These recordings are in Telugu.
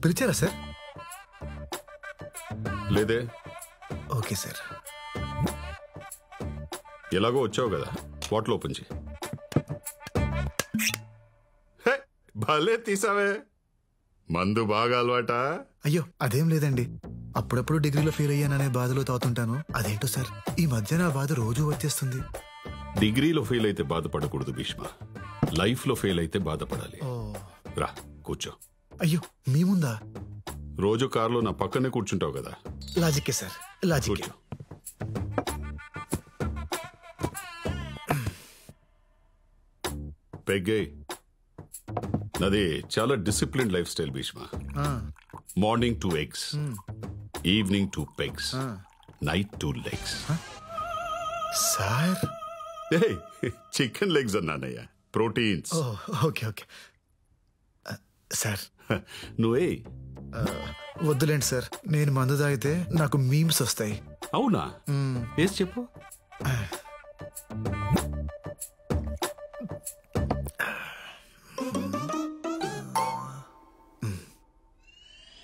పిలిచారా సార్? లేదే. Okay sir. ఎలాగో వచ్చావు కదా, బాటిల్ ఓపెన్ చేయి. భలే తీసావే. మందు బాగా అలవాట? అయ్యో అదేం లేదండి, అప్పుడప్పుడు డిగ్రీలో ఫెయిల్ అయ్యాననే బాధలో తాగుతుంటాను. అదేంటో సార్, ఈ మధ్య నా బాధ రోజు వచ్చేస్తుంది. డిగ్రీలో ఫెయిల్ అయితే బాధపడకూడదు భీష్మ, లైఫ్ లో ఫెయిల్ అయితే బాధపడాలి. రా కూర్చో. అయ్యో మీ ముందా? రోజు కారులో నా పక్కనే కూర్చుంటావు కదా. లాజిక్కే సార్, లాజిక్. కూర్చో. పెగ్గే. నాది చాలా discipline lifestyle Bheeshma. Morning 2 eggs, evening 2 pegs, night 2 legs. Sir chicken legs అన్నానయ్యా, ప్రోటీన్స్. Okay okay sir. నువ్వే వద్దులేండి సార్, నేను మందు తాగితే నాకు మీమ్స్ వస్తాయి. అవునా? వేసి చెప్పు.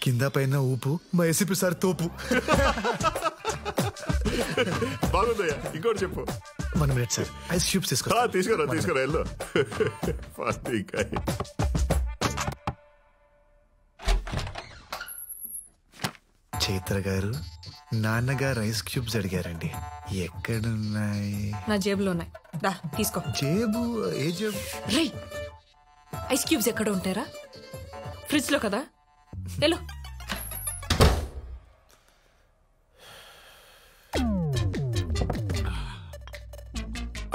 కింద పైన ఊపు, మా ఏసీపీ సార్ తోపు. బాగుందయ్యా, ఇంకోటి చెప్పు. 1 minute సార్, ఐస్ క్యూబ్స్ తీసుకురా తీసుకురా వెళ్ళు. చైత్ర గారు, నాన్నగారు ఐస్ క్యూబ్స్ అడిగారండి. ఎక్కడున్నాయి? నా జేబులో ఉన్నాయి, రా తీసుకో. జేబు? ఏ జేబు? రై, ఐస్ క్యూబ్స్ ఎక్కడ ఉంటారా? ఫ్రిడ్జ్ లో కదా. హలో,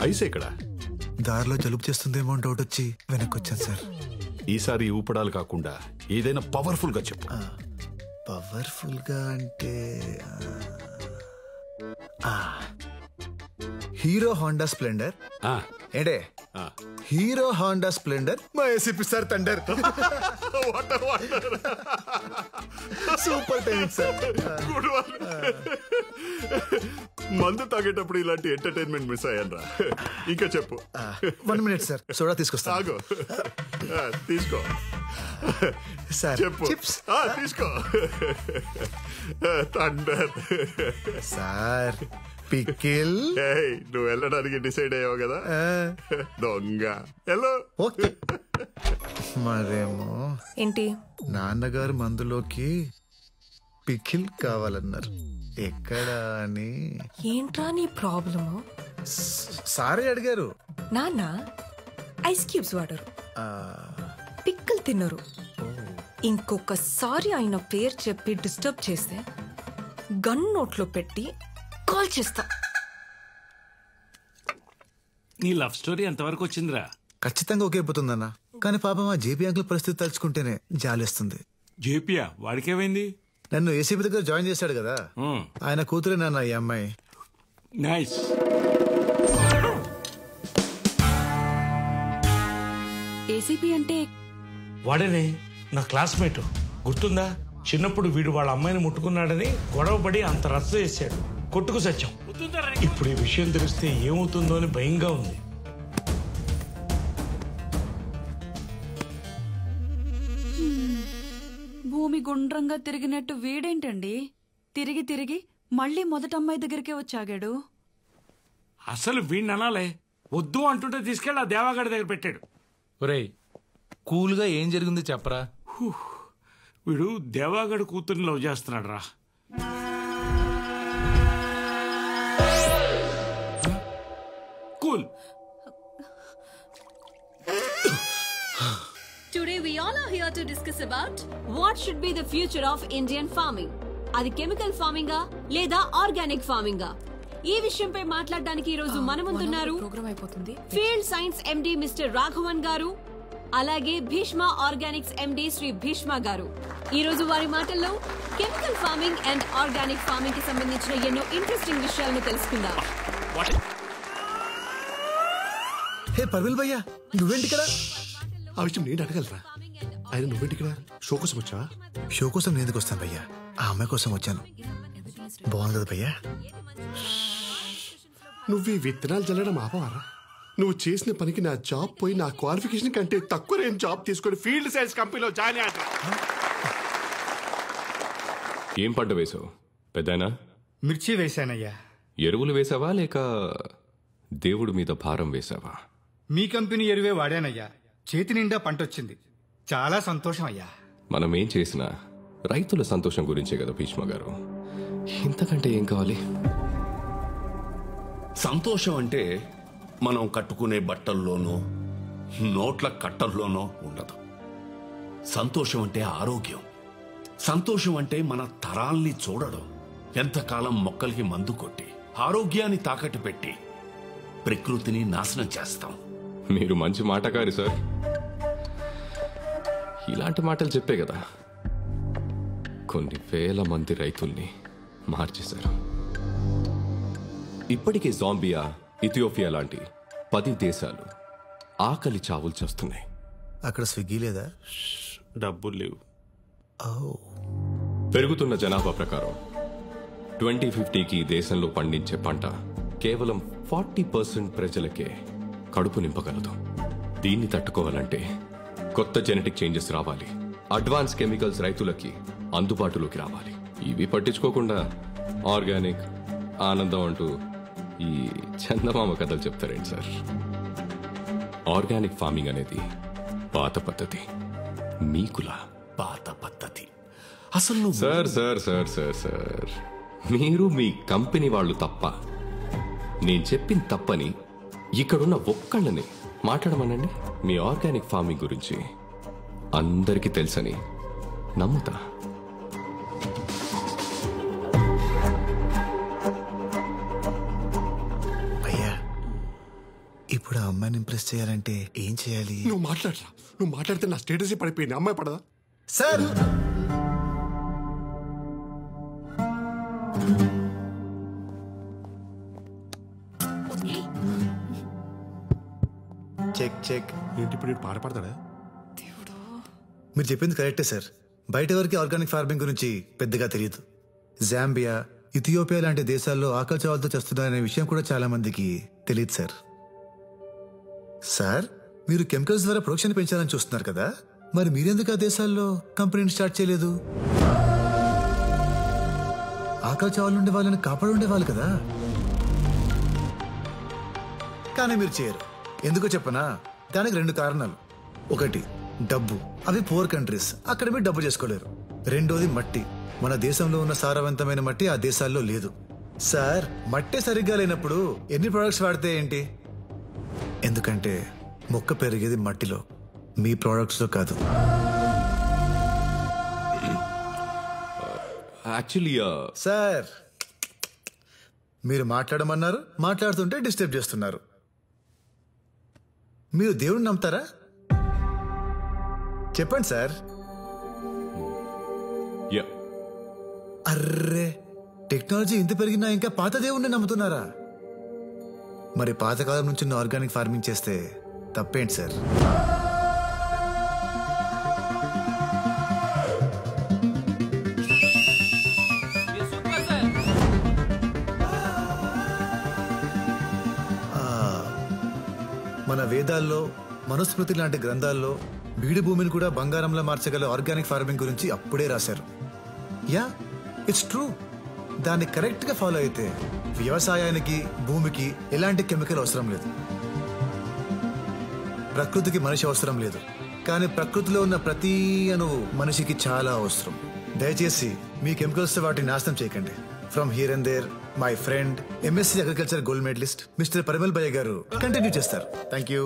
ఐస్ ఎక్కడ? దారిలో జలుబు చేస్తుందేమో అని డౌట్ వచ్చి వెనక్కి వచ్చాను సార్. ఈసారి ఊపడాలు కాకుండా ఏదైనా పవర్ఫుల్ గా చెప్పు. పవర్ఫుల్ గా అంటే హీరో హోండా స్ప్లెండర్. ఏంటే హీరో హోండా స్ప్లెండర్, మా ACP sir thunder. Super timing sir. మందు తాగేటప్పుడు ఇలాంటి ఎంటర్టైన్మెంట్ మిస్ అయ్యానరా. ఇంకా చెప్పు. 1 minute సార్, సోడా తీసుకొస్తా. తీసుకో సార్. చెప్పు. చిప్స్ తీసుకో. Thunder sir. పికిల్. నువ్వు వెళ్ళడానికి డిసైడ్ అయ్యావు కదా, దొంగ. హలో. ఓకే. మరేమో ఏంటి, నాన్నగారు మందులోకి పికిల్ కావాలన్నారు. ఎక్కడా అని. ఏంట్రా నీ ప్రాబ్లము? సారే అడిగారు. నాన్న ఐస్ క్యూబ్స్ వాడరు, పిక్కలు తిన్నరు. ఇంకొకసారి ఆయన పేరు చెప్పి డిస్టర్బ్ చేస్తే గన్ నోట్లో పెట్టి కాల్ చేస్తా. నీ లవ్ స్టోరీ ఎంతవరకు వచ్చిందిరా? ఖచ్చితంగా ఒకే పోతుందన్న, కానీ పాపం ఆ జేపీ అంకుల్ పరిస్థితి తలుచుకుంటేనే జాలేస్తుంది. జేపీయా? వాడికేమైంది? నన్ను ఏసీపీ దగ్గర జాయిన్ చేశాడు కదా, ఆయన కూతురే నాన్న ఈ అమ్మాయి. నైస్. ఏసీపీ అంటే వాడేనే నా క్లాస్మేట్, గుర్తుందా? చిన్నప్పుడు వీడు వాళ్ళ అమ్మాయిని ముట్టుకున్నాడని గొడవపడి అంత రచ్చ చేశాడు, కొట్టుకు సత్యం. ఇప్పుడు ఈ విషయం తెలిస్తే ఏమవుతుందో అని భయంగా ఉంది. భూమి గుండ్రంగా తిరిగినట్టు వీడేంటండి తిరిగి తిరిగి మళ్ళీ మొదట అమ్మాయి దగ్గరికే వచ్చాగాడు? అసలు వీడిని అనాలే, వద్దు అంటుంటే తీసుకెళ్ళి ఆ దేవాగడి దగ్గర పెట్టాడు. ఒరేయ్, కూల్గా ఏం జరిగింది చెప్పరా? వీడు దేవాగడి కూతుర్ని లవ్ చేస్తున్నాడు రా. Cool. Today we all are here to discuss about what should be the future of Indian farming. అది కెమికల్ ఫార్మింగా లేదా ఆర్గానిక్ ఫార్మింగా? ఈ విషయంపై మాట్లాడడానికి ఈ రోజు మన ముందున్నారు field science MD mister Raghavan garu, అలాగే భీష్మ ఆర్గానిక్స్ ఎండి శ్రీ భీష్మ గారు. ఈ రోజు వారి మాటల్లో chemical farming and organic farming కి సంబంధించిన ఎన్నో ఇంట్రెస్టింగ్ విషయాలను తెలుసుకుందాం. హే పర్విల్ భయ్యా, నువ్వేంటి ఇక్కడ? ఆ విషయం నేను అడగలరా? ఆయన నువ్వేంటి ఇక్కడ? షో కోసం వచ్చా? షో కోసం నేను ఎందుకు వస్తాను భయ్యా, ఆ అమ్మాయి కోసం వచ్చాను. బాగుంది కదా భయ్యా? నువ్వు ఈ విత్తనాలు చల్లడం ఆపవారా? నువ్వు చేసిన పనికి నా జాబ్ పోయి నా క్వాలిఫికేషన్ కంటే తక్కువ రేంజ్ జాబ్ తీసుకొని ఫీల్డ్ సైన్స్ కంపెనీలో జాయిన్ అయ్యా. ఏం పంట వేసావు పెద్దనా? మిర్చి వేశానయ్యా. ఎరువులు వేసావా లేక దేవుడి మీద భారం వేసావా? మీ కంపెనీ ఎరువే వాడానయ్యా. చేతి నిండా పంటొచ్చింది. చాలా సంతోషం అయ్యా. మనం ఏం చేసినా రైతుల సంతోషం గురించే కదా భీష్మ గారు. ఇంతకంటే ఏం కావాలి? సంతోషం అంటే మనం కట్టుకునే బట్టల్లోనో నోట్ల కట్టల్లోనో ఉండదు. సంతోషం అంటే ఆరోగ్యం. సంతోషం అంటే మన తరాల్ని చూడడం. ఎంతకాలం మొక్కలకి మందు కొట్టి ఆరోగ్యాన్ని తాకట్టు పెట్టి ప్రకృతిని నాశనం చేస్తాం. మీరు మంచి మాటకారి సార్. ఇలాంటి మాటలు చెప్పే కదా కొన్ని వేల మంది రైతుల్ని మార్చేశారు. ఇప్పటికే జాంబియా, ఇథియోపియా లాంటి 10 దేశాలు ఆకలి చావులు చేస్తున్నాయి. అక్కడ స్విగ్గీ లేదా? డబ్బులు లేవు. పెరుగుతున్న జనాభా ప్రకారం 2050కి దేశంలో పండించే పంట కేవలం 40% ప్రజలకే కడుపు నింపగలదు. దీన్ని తట్టుకోవాలంటే కొత్త జెనెటిక్ చేంజెస్ రావాలి. అడ్వాన్స్ కెమికల్స్ రైతులకి అందుబాటులోకి రావాలి. ఇవి పట్టించుకోకుండా ఆర్గానిక్, ఆనందం అంటూ ఈ చందమామ కథలు చెప్తారేంటి సార్? ఆర్గానిక్ ఫార్మింగ్ అనేది పాత పద్ధతి, మీకులా పాత పద్ధతి. అసలు sir sir sir sir sir మీరు మీ కంపెనీ వాళ్ళు తప్ప, నేను చెప్పింది తప్పని ఇక్కడున్న ఒక్కళ్ళని మాట్లాడమనండి. మీ ఆర్గానిక్ ఫార్మింగ్ గురించి అందరికీ తెలుసని నమ్ముతా. అయ్యా, ఇప్పుడు ఆ అమ్మాయిని ఇంప్రెస్ చేయాలంటే ఏం చేయాలి? నువ్వు మాట్లాడరా. నువ్వు మాట్లాడితే నా స్టేటస్ పడిపోయింది. అమ్మాయి పడదా? Sir check check. ఏంటి ఇప్పుడు పాడపడతాడా? మీరు చెప్పింది కరెక్టే సార్. బయట వరకు ఆర్గానిక్ ఫార్మింగ్ గురించి పెద్దగా తెలియదు. జాంబియా, ఇథియోపియా లాంటి దేశాల్లో ఆకలి చావులతో చేస్తున్నారనే విషయం కూడా చాలా మందికి తెలియదు సార్. సార్, మీరు కెమికల్స్ ద్వారా ప్రొడక్షన్ పెంచాలని చూస్తున్నారు కదా, మరి మీరెందుకు ఆ దేశాల్లో కంపెనీని స్టార్ట్ చేయలేదు? ఆకలి చావులు ఉండే వాళ్ళని కాపాడు ఉండేవాళ్ళు కదా. కానీ మీరు చేయరు. ఎందుకో చెప్పనా? దానికి 2 కారణాలు. ఒకటి డబ్బు. అవి పూర్ కంట్రీస్, అక్కడ మీరు డబ్బు చేసుకోలేరు. రెండోది మట్టి. మన దేశంలో ఉన్న సారవంతమైన మట్టి ఆ దేశాల్లో లేదు. సార్, మట్టే సరిగ్గా లేనప్పుడు ఎన్ని ప్రొడక్ట్స్ వాడితే ఏంటి? ఎందుకంటే మొక్క పెరిగేది మట్టిలో, మీ ప్రొడక్ట్స్ లో కాదు. యాక్చువల్లీ సార్, మీరు మాట్లాడమన్నారు, మాట్లాడుతుంటే డిస్టర్బ్ చేస్తున్నారు. మీరు దేవుడిని నమ్ముతారా? చెప్పండి సార్. అర్రే, టెక్నాలజీ ఇంత పెరిగినా ఇంకా పాత దేవుణ్ణి నమ్ముతున్నారా? మరి పాతకాలం నుంచి ఆర్గానిక్ ఫార్మింగ్ చేస్తే తప్పేంటి సార్? మన వేదాల్లో, మనుస్మృతి లాంటి గ్రంథాల్లో బీడు భూమిని కూడా బంగారంలో మార్చగల ఆర్గానిక్ ఫార్మింగ్ గురించి అప్పుడే రాశారు. Yeah, it's true. దాన్ని కరెక్ట్ గా ఫాలో అయితే వ్యవసాయానికి, భూమికి ఎలాంటి కెమికల్ అవసరం లేదు. ప్రకృతికి మనిషి అవసరం లేదు. కానీ ప్రకృతిలో ఉన్న ప్రతి అణువు మనిషికి చాలా అవసరం. దయచేసి మీ కెమికల్స్ వాటిని నాశనం చేయకండి. From here and there, my friend MSc agriculture gold medalist mister Parimal భయ్య గారు కంటిన్యూ చేస్తారు. Thank you.